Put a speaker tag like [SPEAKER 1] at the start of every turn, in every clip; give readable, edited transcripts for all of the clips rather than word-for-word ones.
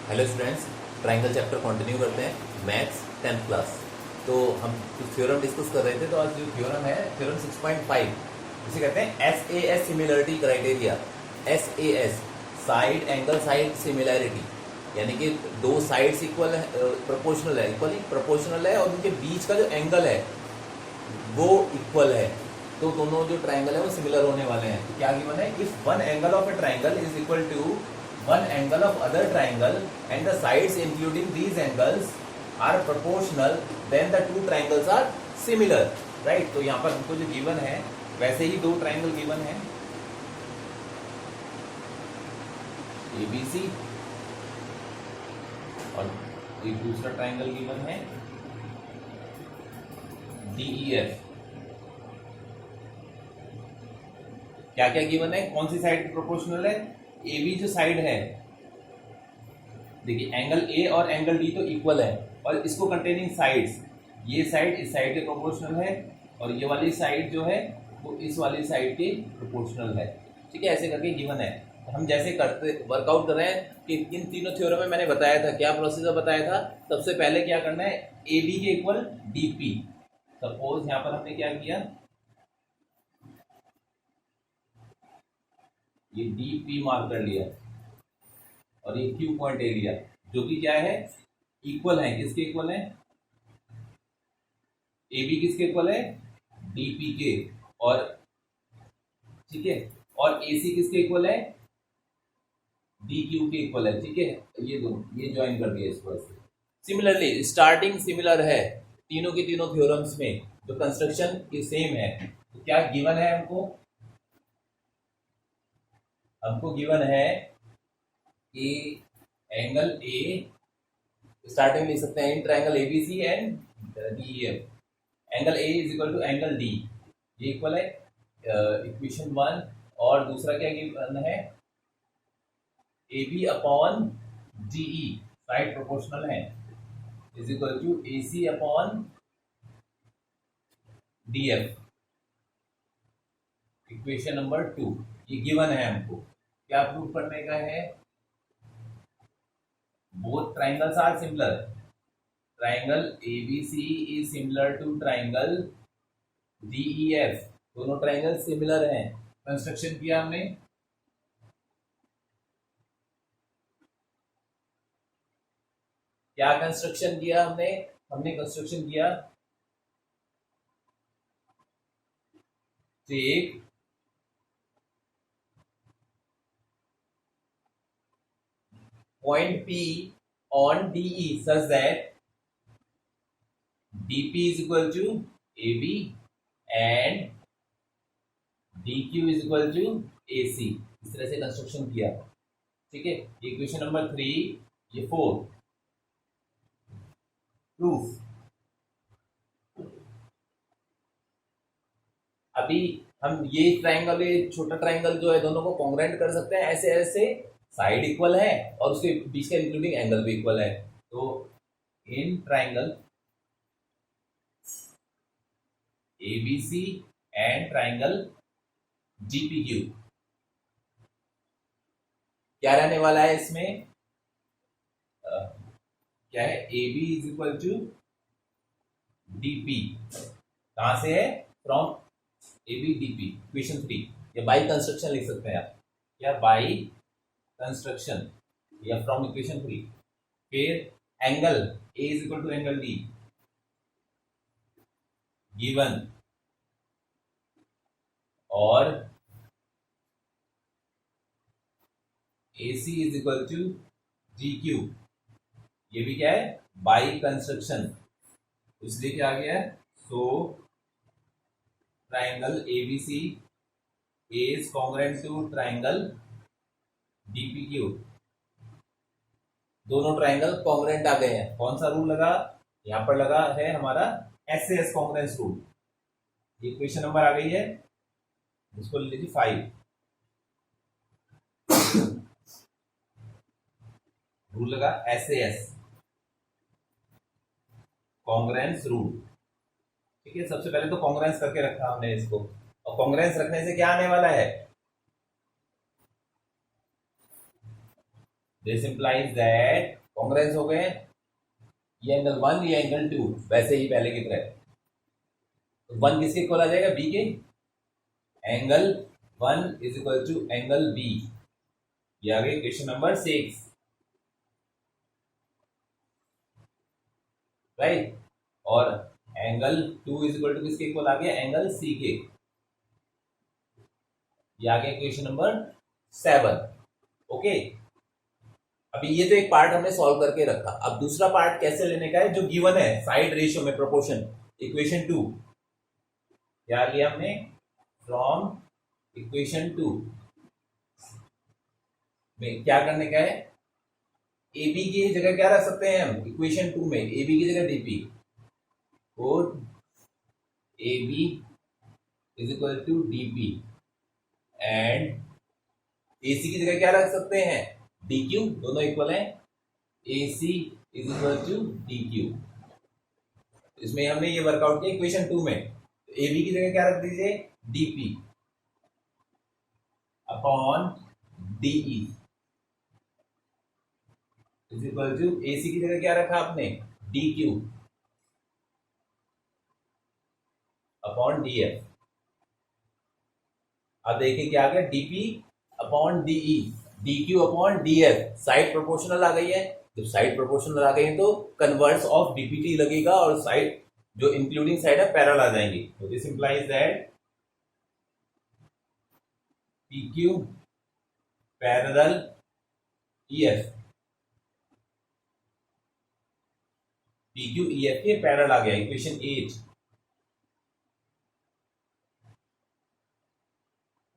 [SPEAKER 1] Hello students, triangle chapter continue करते हैं। Maths 10th class. तो हम कुछ थ्योरम डिस्कस कर रहे थे। तो आज जो थ्योरम है थ्योरम 6.5, इसे कहते हैं SAS similarity criteria. SAS side angle side similarity, यानी कि दो साइड्स इक्वल है, प्रोपोर्शनल है, इक्वल प्रोपोर्शनल है और उनके बीच का जो एंगल है वो इक्वल है। तो दोनों जो ट्राइंगल है वो सिमिलर होने वाले हैं। तो क्या गिवन है? If one angle of a triangle is equal to one angle of other triangle and the sides including these angles are proportional, then the two triangles are similar, right? तो यहाँ पर हमको जो गिवन है वैसे ही दो triangle given है, ABC और एक दूसरा ट्राइंगल गिवन है DEF। क्या क्या गिवन है? कौन सी साइड प्रोपोर्शनल है? AB जो साइड है, देखिए एंगल A और एंगल D तो इक्वल है और इसको कंटेनिंग साइड्स, ये साइड इस साइड के प्रोपोर्शनल है और ये वाली साइड जो है वो इस वाली साइड के प्रोपोर्शनल है। ठीक है, ऐसे करके गिवन है। हम जैसे करते वर्कआउट कर रहे हैं कि इन तीनों थ्योरम में मैंने बताया था, क्या प्रोसीजर बताया था। सबसे पहले क्या करना है? AB के इक्वल DP। सपोज यहाँ पर हमने क्या किया, ये DP मार्क कर लिया और ये Q पॉइंट ए लिया, जो कि क्या है? इक्वल है। किसके इक्वल है? AB किसके इक्वल है? DP के। और ठीक है, और AC किसके इक्वल है? DQ के इक्वल है। ठीक है, ये दोनों ये ज्वाइन कर दिया इसको ऐसे। सिमिलरली स्टार्टिंग सिमिलर है तीनों के तीनों थ्योरम्स में, जो कंस्ट्रक्शन की सेम है। तो क्या गिवन है हमको? हमको गिवन है कि एंगल A स्टार्टिंग लिख सकते हैं in triangle ABC and DEF। Angle A is equal to angle D, ये इक्वल है इक्वेशन 1। और दूसरा क्या गिवन है? AB upon DE side proportional है, is equal to AC upon DF, equation number 2। ये गिवन है हमको। क्या प्रूव करने का है? Both triangles are similar. Triangle ABC is similar to triangle DEF। दोनों ट्राइंगल सिमिलर हैं। कंस्ट्रक्शन किया हमने, क्या कंस्ट्रक्शन किया हमने? हमने कंस्ट्रक्शन किया, take point P on DE such that DP is equal to AB and DQ is equal to AC। इस तरह से कंस्ट्रक्शन किया। ठीक है, इक्वेशन नंबर 3, ये 4। प्रूफ, अभी हम ये ट्राइंगल, ये छोटा ट्राइंगल जो है दोनों को कॉन्ग्रुएंट कर सकते हैं। ऐसे ऐसे साइड इक्वल है और उसके बीच का इंक्लूडिंग एंगल भी इक्वल है। तो in triangle ABC and triangle GPQ क्या रहने वाला है इसमें? क्या है? AB is equal to DP। कहां से है? From AB DP, equation 3। या बाई कंस्ट्रक्शन लिख सकते हैं आप, या बाई कंस्ट्रक्शन, या फ्रॉम इक्वेशन 3। फिर angle A is equal to angle D given, और AC is equal to DQ, ये भी क्या है? By construction. इसलिए क्या आ गया? So triangle ABC is congruent to triangle DPQ। दोनों ट्राइंगल कॉन्ग्रुएंट आ गए हैं। कौन सा रूल लगा? यहां पर लगा है हमारा SAS congruence rule. Equation number आ गई है, इसको ले लीजिए 5। रूल लगा SAS कॉन्ग्रुएंस रूल। ठीक है, सबसे पहले तो कॉन्ग्रुएंस करके रखा हमने इसको, और कॉन्ग्रुएंस रखने से क्या आने वाला है? दिस इंप्लाइज दैट कॉन्ग्रेंस हो गए, ये एंगल 1 ये एंगल 2 वैसे ही पहले की तरह। तो 1 किसके इक्वल आ जाएगा, बी के, angle 1 is equal to angle B. ये आ गई क्वेश्चन नंबर 6, राइट। और एंगल 2 इज इक्वल टू किसके इक्वल आ गया, एंगल सी के। ये आ गया क्वेश्चन नंबर 7। ओके, अभी ये तो एक पार्ट हमने सॉल्व करके रखा। अब दूसरा पार्ट कैसे लेने का है, जो गिवन है साइड रेशियो में प्रोपोर्शन, इक्वेशन 2 क्या लिया हमने, फ्रॉम इक्वेशन 2 में क्या करने का है, ए बी की जगह क्या रख सकते हैं हम, इक्वेशन 2 में ए बी की जगह डीपी, और A B is equal to DP, and A C की जगह क्या रख सकते हैं, डी क्यू, दोनों इक्वल है, A C is equal to D Q. इसमें हमने ये वर्कआउट किया इक्वेशन 2 में, ए बी की जगह क्या रख दीजिए, DP upon DE is equal to, A C की जगह क्या रखा आपने, D Q upon D F. अब देखिए क्या आ गया, DP upon DE, D Q upon D F, side proportional आ गई है। जब साइड प्रोपोर्शनल आ गई है तो कन्वर्स ऑफ डीपीटी लगेगा और साइड जो इंक्लूडिंग साइड है पैरेलल आ जाएंगी। तो this implies that P Q parallel E F, P Q E F के पैरेलल आ गया, equation 8।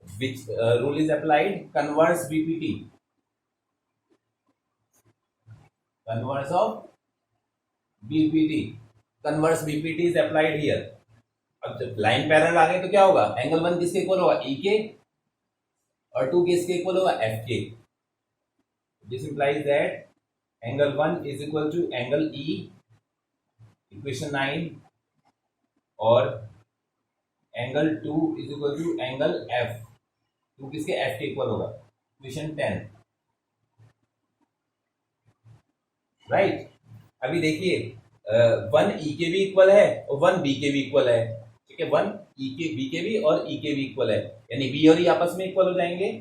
[SPEAKER 1] Which rule is applied, converse BPT, converse of BPT, converse BPT is applied here। अब जब line parallel आ गई तो क्या होगा, एंगल 1 किसके equal होगा, ई के, और 2 किसके इक्वल होगा, एफ के। This implies that angle 1 is equal to angle E, equation 9, और angle 2 is equal to angle F, 2 किसके, एफ के इक्वल होगा, इक्वेशन 10, राइट। अभी देखिए 1 ई के भी इक्वल है और 1 बी के भी इक्वल है, ठीक है, 1 ई के बी के भी और ई के भी इक्वल है, यानी बी और ई आपस में इक्वल हो जाएंगे।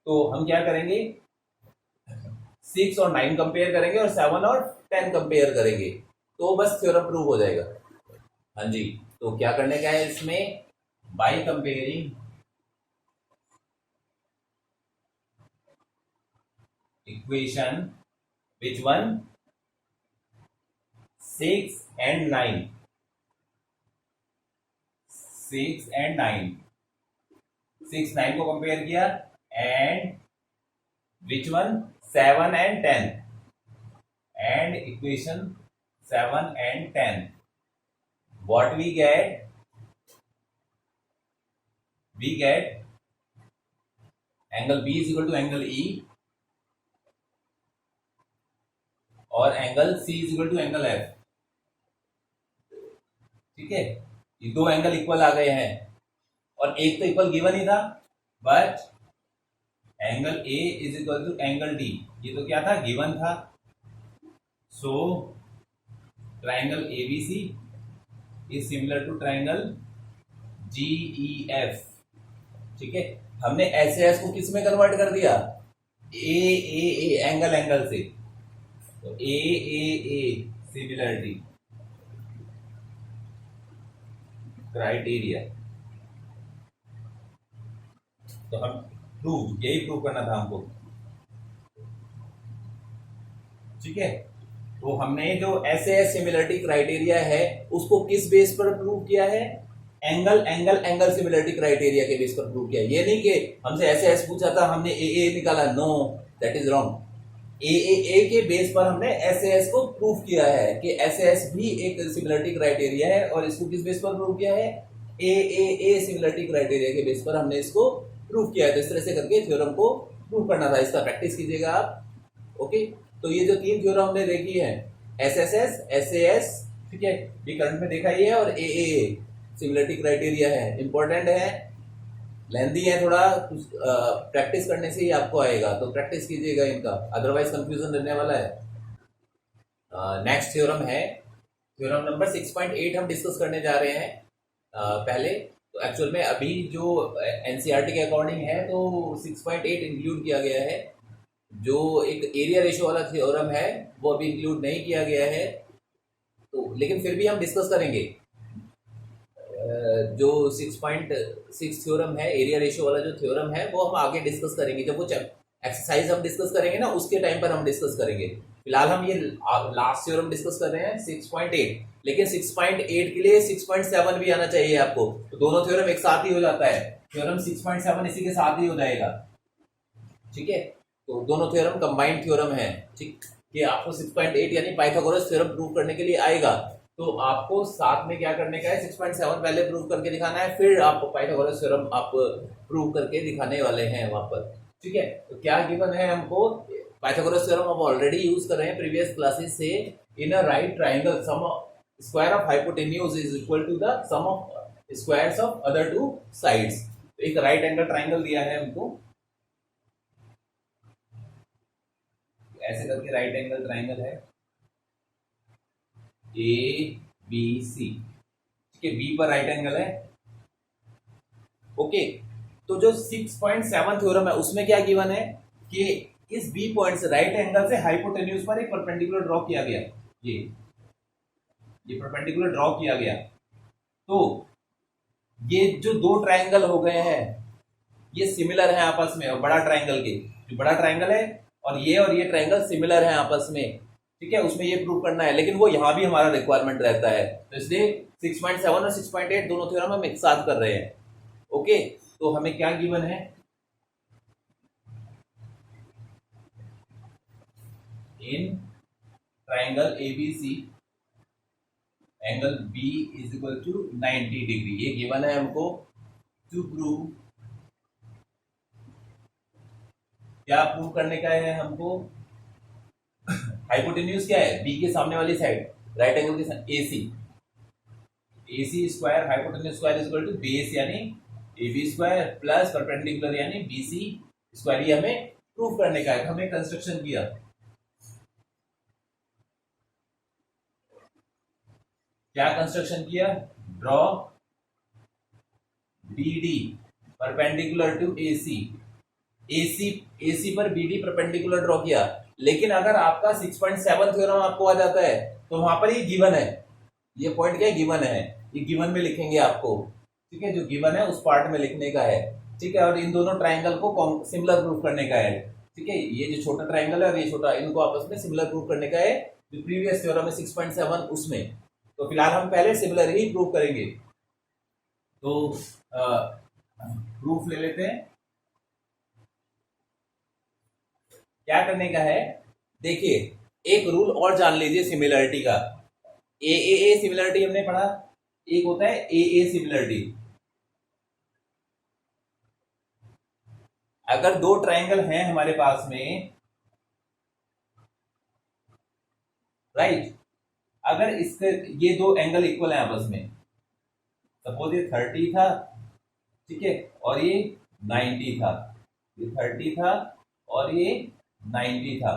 [SPEAKER 1] तो हम क्या करेंगे, 6 और 9 कंपेयर करेंगे और 7 और 10 कंपेयर करेंगे, तो बस थ्योरम प्रूव हो जाएगा। हाँ जी, तो क्या करने का है इसमें, by comparing equation, which one, 6 and 9, 6 and 9, 6 9 को कंपेयर किया, and which one, 7 and 10, and equation 7 and 10, what we get angle B is equal to angle E और angle C is equal to angle F, ठीक है। ये दो angle equal आ गए हैं और एक तो इक्वल गिवन ही था, but angle A is equal to angle D, ये तो क्या था, गिवन था। So triangle ABC is similar to triangle GEF, ठीक है। हमने एस एस को किस में कन्वर्ट कर दिया, ए एंगल एंगल से, तो ए सिमिलरिटी क्राइटेरिया, तो हम यही प्रूव करना था हमको, ठीक है। तो हमने जो एस सिमिलरिटी क्राइटेरिया है उसको किस बेस पर प्रूव किया है, एंगल सिमिलरिटी क्राइटेरिया के बेस पर प्रूव किया। ये नहीं कि हमसे एस पूछा था हमने ए निकाला, नो, दैट इज रॉन्ग। ए के बेस पर हमने एस को प्रूव किया है कि एस भी एक सिमिलरिटी क्राइटेरिया है, और इसको किस बेस पर प्रूव किया है, ए सिमिलरिटी क्राइटेरिया के बेस पर हमने इसको प्रूव किया है। तो इस तरह से करके थ्योरम को प्रूव करना था, इसका प्रैक्टिस कीजिएगा आप। ओके, तो ये जो 3 थ्योरम हमने देखी है, एस, ठीक है, ये करंट में देखा ही है, और ए सिमिलरिटी क्राइटेरिया है, इंपॉर्टेंट है। लेंदी है थोड़ा, प्रैक्टिस करने से ही आपको आएगा, तो प्रैक्टिस कीजिएगा इनका, अदरवाइज कंफ्यूजन रहने वाला है। नेक्स्ट थ्योरम है थ्योरम नंबर 6.8 हम डिस्कस करने जा रहे हैं। पहले तो एक्चुअल में अभी जो एनसीईआरटी के अकॉर्डिंग है तो 6.8 इंक्लूड किया गया है, जो एक एरिया रेशियो वाला थ्योरम है वो अभी इंक्लूड नहीं किया गया है, तो लेकिन फिर भी हम डिस्कस करेंगे। जो 6.6 थ्योरम है, एरिया रेशियो वाला जो थ्योरम है वो हम आगे डिस्कस करेंगे, जब वो एक्सरसाइज हम डिस्कस करेंगे ना उसके टाइम पर हम डिस्कस करेंगे। फिलहाल हम ये लास्ट थ्योरम डिस्कस कर रहे हैं 6.8, लेकिन 6.8 के लिए 6.7 भी आना चाहिए आपको, तो दोनों थ्योरम एक साथ ही हो जाता है, थ्योरम 6.7 इसी के साथ ही हो जाएगा। ठीक है, तो दोनों थ्योरम कंबाइंड थ्योरम है। ठीक, कि आपको 6.8 यानी पाइथागोरस थ्योरम प्रूव करने के लिए आएगा, तो आपको साथ में क्या करने का है, 6.7 पहले प्रूव करके दिखाना है, फिर आप पाइथागोरस थ्योरम आप प्रूव करके दिखाने वाले हैं वहां पर। ठीक है, तो क्या गिवन है हमको, पाइथागोरस थ्योरम हम ऑलरेडी यूज कर रहे हैं प्रीवियस क्लासेस से। In a right triangle sum square of hypotenuse is equal to the sum of squares of other two sides. तो एक राइट एंगल ट्राइंगल दिया है हमको, ऐसे करके राइट एंगल ट्राइंगल है ए बी सी। ठीक है, बी पर राइट एंगल है। ओके, तो जो 6.7 थ्योरम है उसमें क्या गिवन है कि इस बी पॉइंट से राइट एंगल से हाइपोटेन्यूज पर एक परपेंडिकुलर ड्रॉ किया गया, ये परपेंडिकुलर ड्रॉ किया गया, तो ये जो दो ट्राइंगल हो गए हैं ये सिमिलर हैं आपस में, और बड़ा ट्राइंगल के जो बड़ा ट्राइंगल है और ये ट्राइंगल सिमिलर हैं आपस में। ठीक है, उसमें ये प्रूव करना है, लेकिन वो यहां भी हमारा रिक्वायरमेंट रहता है, तो इसलिए 6.7 और 6.8 दोनों थ्योरम हम एक साथ कर रहे हैं। ओके, तो हमें क्या गिवन है, in triangle ABC angle B is equal to 90 degree, ये गिवन है हमको। टू प्रूव, क्या प्रूव करने का है हमको, हाइपोटेन्यूज क्या है, बी के सामने वाली साइड राइट एंगल के साथ AC, AC square hypotenuse square is equal to base यानी एबी स्क्वायर प्लस परपेंडिकुलर यानी बीसी स्क्वायर, ये हमें प्रूव करने का है। हमें कंस्ट्रक्शन किया, क्या कंस्ट्रक्शन किया, draw BD perpendicular to AC, AC पर बीडी परपेंडिकुलर ड्रॉ किया। लेकिन अगर आपका 6.7 थ्योरम आपको आ जाता है तो वहां पर ये गिवन है, ये पॉइंट क्या गिवन है, ये गिवन में लिखेंगे आपको। ठीक है, जो गिवन है उस पार्ट में लिखने का है। ठीक है, और इन दोनों ट्राइंगल को सिमिलर प्रूव करने का है। ठीक है, ये जो छोटा ट्राइंगल है और ये छोटा, इनको आपस में सिमिलर प्रूव करने का है, जो प्रीवियस थ्योरम है 6.7 उसमें। तो फिलहाल हम पहले सिमिलर ही प्रूव करेंगे, तो प्रूफ ले लेते हैं। क्या करने का है, देखिए एक रूल और जान लीजिए सिमिलरिटी का, ए सिमिलरिटी हमने पढ़ा, एक होता है ए सिमिलरिटी। अगर दो ट्राइंगल हैं हमारे पास में, राइट, अगर इसके ये दो एंगल इक्वल हैं आपस में, सपोज ये 30 था, ठीक है, और ये 90 था, ये 30 था और ये 90 था,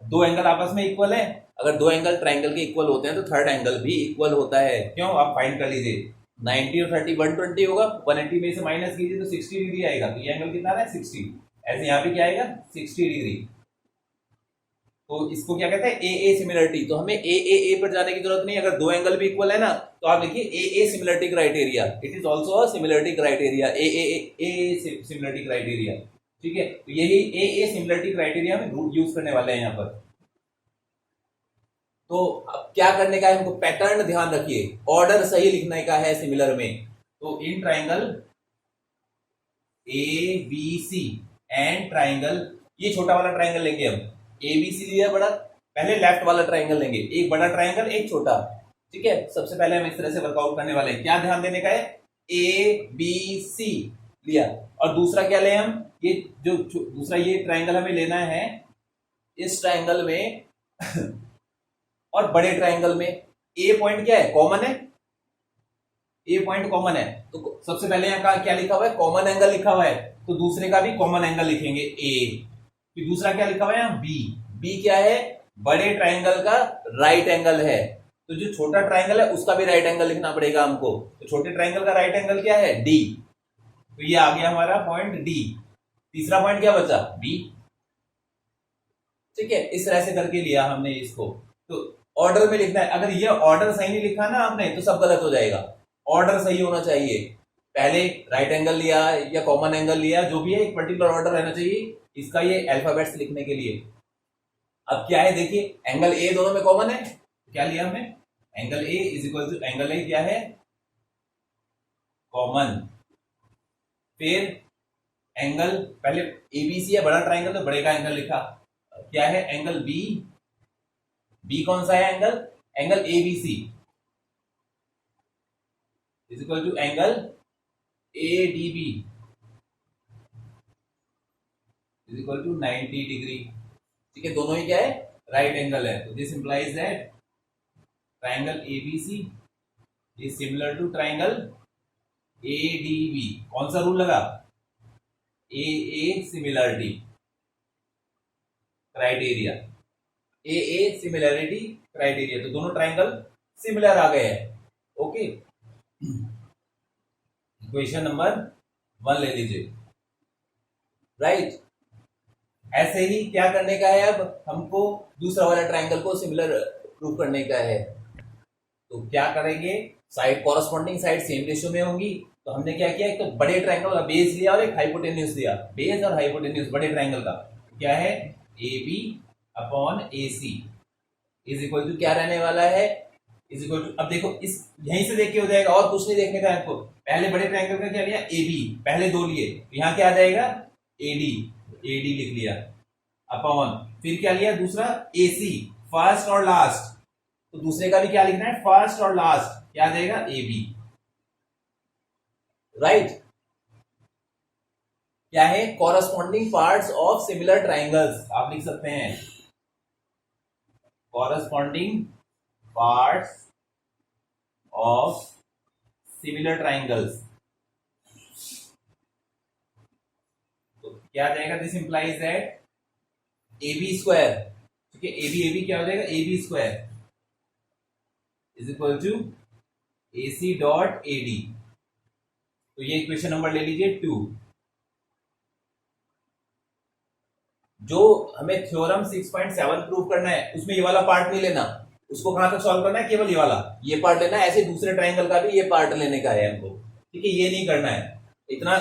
[SPEAKER 1] दो एंगल आपस में इक्वल है। अगर दो एंगल ट्राइंगल के इक्वल होते हैं तो थर्ड एंगल भी इक्वल होता है, क्यों, आप फाइंड कर लीजिए, 90 और 30 120 होगा, 180 में से माइनस कीजिए तो 60 डिग्री आएगा, तो ये एंगल कितना है 60, ऐसे यहाँ पे क्या आएगा 60 डिग्री। तो इसको क्या कहते हैं ए सिमिलरिटी। तो हमें ए पर जाने की जरूरत नहीं, अगर दो एंगल भी इक्वल है ना तो आप लिखिए ए similarity criteria, it is also a similarity criteria, A similarity criteria. ठीक है, तो यही ए सिमिलरिटी क्राइटेरिया हम यूज करने वाले हैं यहाँ पर। तो अब क्या करने का है हमको, पैटर्न ध्यान रखिए, ऑर्डर सही लिखने का है सिमिलर में। तो in triangle A B C and triangle, ये छोटा वाला ट्राइंगल लेंगे हम, ए बी सी लिया बड़ा, पहले लेफ्ट वाला ट्राइंगल लेंगे, एक बड़ा ट्राइंगल एक छोटा। ठीक है, सबसे पहले हम इस तरह से वर्कआउट करने वाले हैं। क्या ध्यान देने का है, ए बी सी लिया, और दूसरा क्या लें हम, ये जो दूसरा ये ट्राइंगल हमें लेना है, इस ट्राइंगल में और बड़े ट्राइंगल में ए पॉइंट क्या है, कॉमन है, ए पॉइंट कॉमन है, तो सबसे पहले यहाँ का क्या लिखा हुआ है, कॉमन एंगल लिखा हुआ है, तो दूसरे का भी कॉमन एंगल लिखेंगे ए। फिर दूसरा क्या लिखा हुआ है यहाँ, बी। बी क्या है, बड़े ट्राइंगल का राइट एंगल है, तो जो छोटा ट्राइंगल है उसका भी राइट एंगल लिखना पड़ेगा हमको। तो छोटे ट्राइंगल का राइट एंगल क्या है, डी। तो ये आ गया हमारा पॉइंट डी। तीसरा पॉइंट क्या बचा, बी। ठीक है, इस तरह से करके लिया हमने इसको। तो ऑर्डर में लिखना है, अगर ये ऑर्डर सही नहीं लिखा ना आपने तो सब गलत हो जाएगा। ऑर्डर सही होना चाहिए, पहले राइट एंगल लिया या कॉमन एंगल लिया, जो भी है एक पर्टिकुलर ऑर्डर रहना चाहिए इसका, ये अल्फाबेट्स लिखने के लिए। अब क्या है देखिए, एंगल ए दोनों में कॉमन है, क्या लिया हमने, angle A is equal to angle A क्या है, कॉमन। फिर एंगल, पहले एबीसी है बड़ा ट्राइंगल तो बड़े का एंगल लिखा, क्या है एंगल बी। बी कौन सा है angle, angle ABC is equal to angle ADB is equal to 90 degree. ठीक है, दोनों ही क्या है, राइट एंगल है। तो this implies that triangle ABC is similar to triangle ADB. कौन सा रूल लगा, A similarity criteria, A similarity criteria, तो दोनों ट्राइंगल सिमिलर आ गए हैं। ओके, इक्वेशन नंबर 1 ले लीजिए, राइट। ऐसे ही क्या करने का है, अब हमको दूसरा वाला ट्राइंगल को सिमिलर प्रूव करने का है। तो क्या करेंगे, side corresponding side same ratio में होंगी, तो हमने क्या किया, एक तो बड़े ट्राइंगल का बेस लिया और एक हाइपोटेन्यूज लिया, बेस और हाइपोटेन्यूज बड़े ट्राइंगल का क्या है, A B upon A C is equal to क्या रहने वाला है, इज इक्वल टू, अब देखो इस यहीं से देख के हो जाएगा और कुछ नहीं देखने का है आपको। पहले बड़े ट्राइंगल का क्या लिया, ए बी, पहले दो लिए, यहाँ क्या आ जाएगा, एडी, एडी लिख लिया, अपॉन फिर क्या लिया दूसरा, एसी, फर्स्ट और लास्ट, तो दूसरे का भी क्या लिखना है, फर्स्ट और लास्ट, क्या आ जाएगा, ए बी, राइट। क्या है, corresponding parts of similar triangles, आप लिख सकते हैं corresponding parts of similar triangles. तो क्या आ जाएगा, this implies that A B square, ठीक है, ए बी क्या हो जाएगा, A B square is equal to A C dot A D. तो ये इक्वेशन नंबर ले लीजिए 2। जो हमें थ्योरम 6.7 प्रूव करना है उसमें ये वाला पार्ट नहीं लेना, उसको कहां तक सॉल्व करना है, केवल ये वाला, ये पार्ट लेना है, ऐसे दूसरे ट्राइंगल का भी ये पार्ट लेने का है हमको। ठीक है, ये नहीं करना है, इतना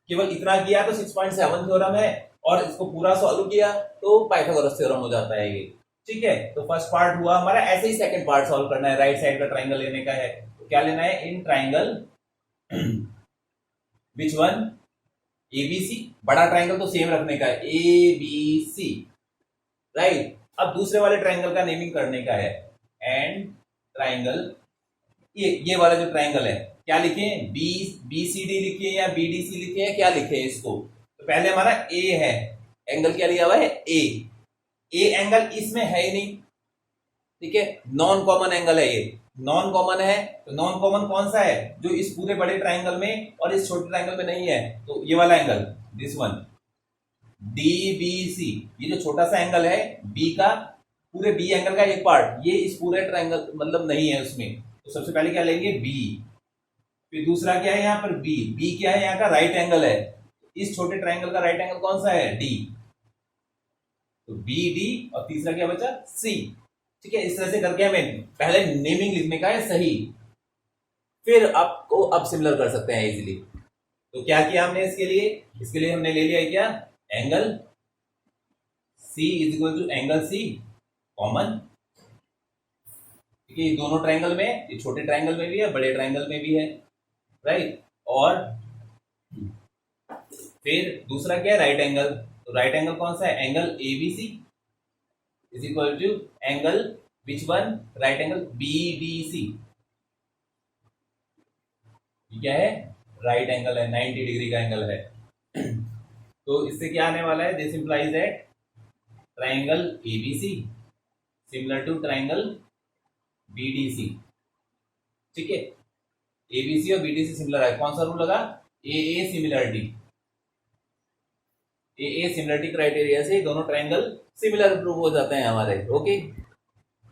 [SPEAKER 1] केवल इतना किया तो 6.7 थ्योरम है, और इसको पूरा सॉल्व किया तो पाइथागोरस थ्योरम हो जाता है ये। ठीक है, तो फर्स्ट पार्ट हुआ हमारा, ऐसे ही सेकंड पार्ट सॉल्व करना है, राइट साइड का ट्राइंगल लेने का है। तो क्या लेना है, in triangle which one, ABC, बड़ा ट्राइंगल तो सेम रखने का है, एबीसी, राइट। अब दूसरे वाले ट्राइंगल का नेमिंग करने का है, एंड ट्राइंगल, ये वाला जो ट्राइंगल है क्या लिखे, बी बी सी डी लिखिए या बी डी सी लिखिए, क्या लिखे इसको। तो पहले हमारा ए है, एंगल क्या लिया हुआ है, ए एंगल इसमें है ही नहीं, ठीक है, नॉन कॉमन एंगल है ये, नॉन कॉमन है। तो नॉन कॉमन कौन सा है, जो इस पूरे बड़े ट्राइंगल में और इस छोटे ट्राइंगल में नहीं है, तो ये वाला angle, this one, D B C, ये जो छोटा सा एंगल है बी का, पूरे बी एंगल का एक पार्ट, ये इस पूरे ट्राइंगल मतलब नहीं है उसमें, तो सबसे पहले क्या लेंगे, बी। फिर दूसरा क्या है यहाँ पर, बी, बी क्या है, यहाँ का राइट एंगल है, इस छोटे ट्राइंगल का राइट एंगल कौन सा है, डी, तो बी डी, और तीसरा क्या बचा, सी। ठीक है, इस तरह से करके हमें पहले नेमिंग लिखने का है सही, फिर आपको अब सिमिलर कर सकते हैं इजीली। तो क्या किया हमने इसके लिए हमने ले लिया क्या, angle C is equal to angle C common. ठीक है, दोनों ट्राइंगल में, ये छोटे ट्राइंगल में भी है, बड़े ट्राइंगल में भी है, राइट। और फिर दूसरा क्या है, राइट एंगल, तो राइट एंगल कौन सा है, angle ABC is equal to angle which one, right angle BDC, क्या है, राइट एंगल है, 90 डिग्री का एंगल है। तो इससे क्या आने वाला है, this implies that triangle ABC similar to triangle BDC. ठीक है, एबीसी और बीडीसी सिमिलर है, कौन सा रूल लगा, A similarity, A similarity criteria से दोनों ट्रायंगल सिमिलर प्रूव हो जाते हैं हमारे। ओके,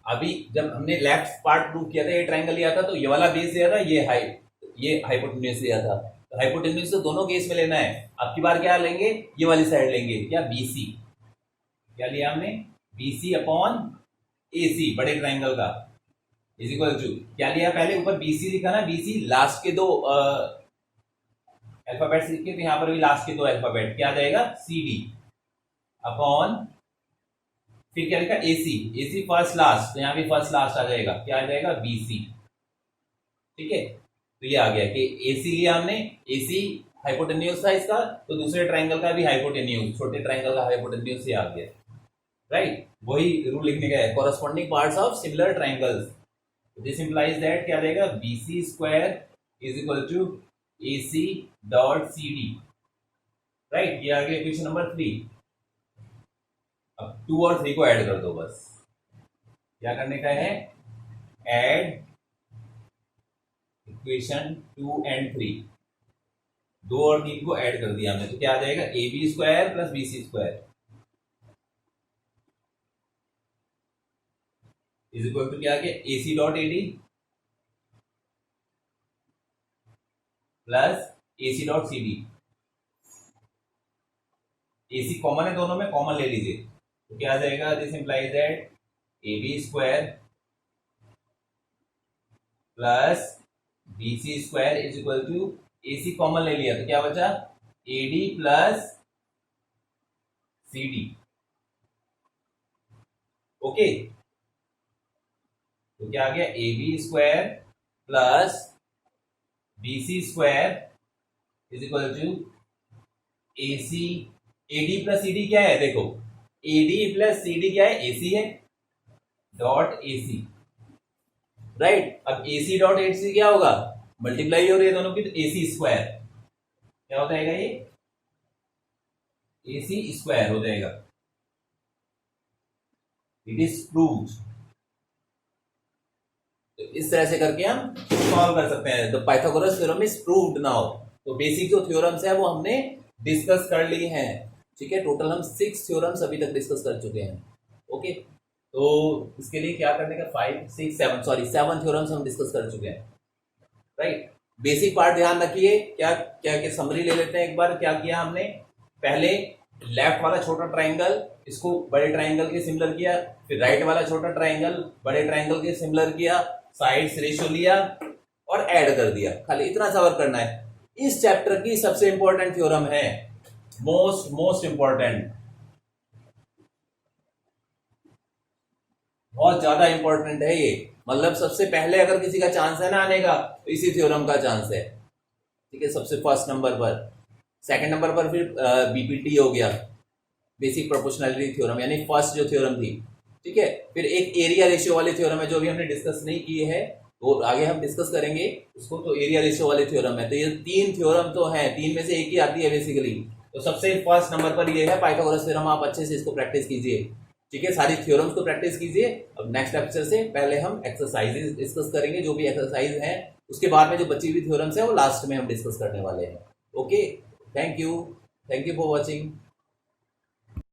[SPEAKER 1] अभी जब हमने लेफ्ट पार्ट प्रूव किया था, ये ट्रायंगल लिया था तो ये वाला बेस लिया था, ये हाइपोटेन्यूज लिया था, तो हाइपोटेन्यूज तो दोनों केस में लेना है। अब की बार क्या लेंगे, ये वाली साइड लेंगे, क्या बीसी, क्या लिया हमने, बीसी अपॉन एसी बड़े ट्रायंगल का इज इक्वल टू क्या लिया, पहले ऊपर बीसी लिखा ना, बीसी लास्ट के दो अल्फाबेट्स लिखे, तो यहां पर भी लास्ट के दो अल्फाबेट क्या आ जाएगा, सीडी अपॉन फिर क्या लिखा, एसी, एसी फर्स्ट लास्ट, तो यहां भी फर्स्ट लास्ट आ जाएगा, क्या आ जाएगा, बीसी। ठीक है, तो ये आ गया कि एसी लिया हमने, एसी हाइपोटेन्यूज था इसका, तो दूसरे ट्रायंगल का भी हाइपोटेन्यूज, छोटे ट्रायंगल का हाइपोटेन्यूज से आ गया, राइट। वही रूल लिखने का है, corresponding parts of similar triangles, this implies that क्या आ जाएगा, BC square is equal to AC dot CD, right. ये आ गया इक्वेशन नंबर 3। अब 2 और 3 को ऐड कर दो, बस क्या करने का है, ऐड इक्वेशन 2 एंड 3, 2 और 3 को ऐड कर दिया हमने, तो क्या आ जाएगा, A B square plus B C square is equal to क्या आ गया, A C dot A D plus A C dot C D, A C common है दोनों में, कॉमन ले लीजिए, तो क्या आ जाएगा, this implies that A B square plus B C square is equal to, A C common ले लिया तो क्या बचा, A D plus C D. Okay, तो क्या आ गया, A B square plus B C square is equal to A C, A D plus C D क्या है, देखो A D plus C D क्या है, ए सी है, डॉट ए सी, राइट। अब ए सी डॉट ए सी क्या होगा, मल्टीप्लाई हो रही है दोनों की, तो ए सी स्क्वायर क्या हो जाएगा, ये ए सी स्क्वायर हो जाएगा, इट इज प्रूव्ड। तो इस तरह से करके हम सॉल्व कर सकते हैं, the Pythagoras theorem is proved now. तो बेसिक जो थ्योरम्स है वो हमने डिस्कस कर ली हैं, ठीक है। टोटल हम 6 थ्योरम्स अभी तक डिस्कस कर चुके हैं। ओके, तो इसके लिए क्या करने का, 5 6 7 थ्योरम्स हम डिस्कस कर चुके हैं, राइट। बेसिक पार्ट ध्यान रखिए, क्या क्या क्या समरी ले लेते हैं एक बार। क्या किया हमने, पहले लेफ्ट वाला छोटा ट्राइंगल इसको बड़े ट्राइंगल के सिमिलर किया, फिर राइट वाला छोटा ट्राइंगल बड़े ट्राइंगल के सिमिलर किया, साइड्स रेशियो लिया और ऐड कर दिया, खाली इतना सा वर्क करना है। इस चैप्टर की सबसे इंपॉर्टेंट थ्योरम है, मोस्ट इंपॉर्टेंट, बहुत ज्यादा इंपॉर्टेंट है ये, मतलब सबसे पहले अगर किसी का चांस है ना आने का, तो इसी थ्योरम का चांस है, ठीक है। सबसे फर्स्ट नंबर पर, सेकंड नंबर पर फिर बीपीटी हो गया, बेसिक प्रोपोर्शनैलिटी थ्योरम, यानी फर्स्ट जो थ्योरम थी, ठीक है। फिर एक एरिया रेशियो वाली थ्योरम है जो अभी हमने डिस्कस नहीं की है, तो आगे हम डिस्कस करेंगे उसको, तो एरिया रेशियो वाली थ्योरम है। तो ये 3 थ्योरम तो है, 3 में से एक ही आती है बेसिकली। तो सबसे फर्स्ट नंबर पर ये है पाइथागोरस थ्योरम, आप अच्छे से इसको प्रैक्टिस कीजिए, ठीक है। सारी थ्योरम्स को प्रैक्टिस कीजिए। अब नेक्स्ट लेक्चर से पहले हम एक्सरसाइजेज डिस्कस करेंगे, जो भी एक्सरसाइज है, उसके बाद में जो बची हुई थ्योरम्स है वो लास्ट में हम डिस्कस करने वाले हैं। Okay, thank you for watching.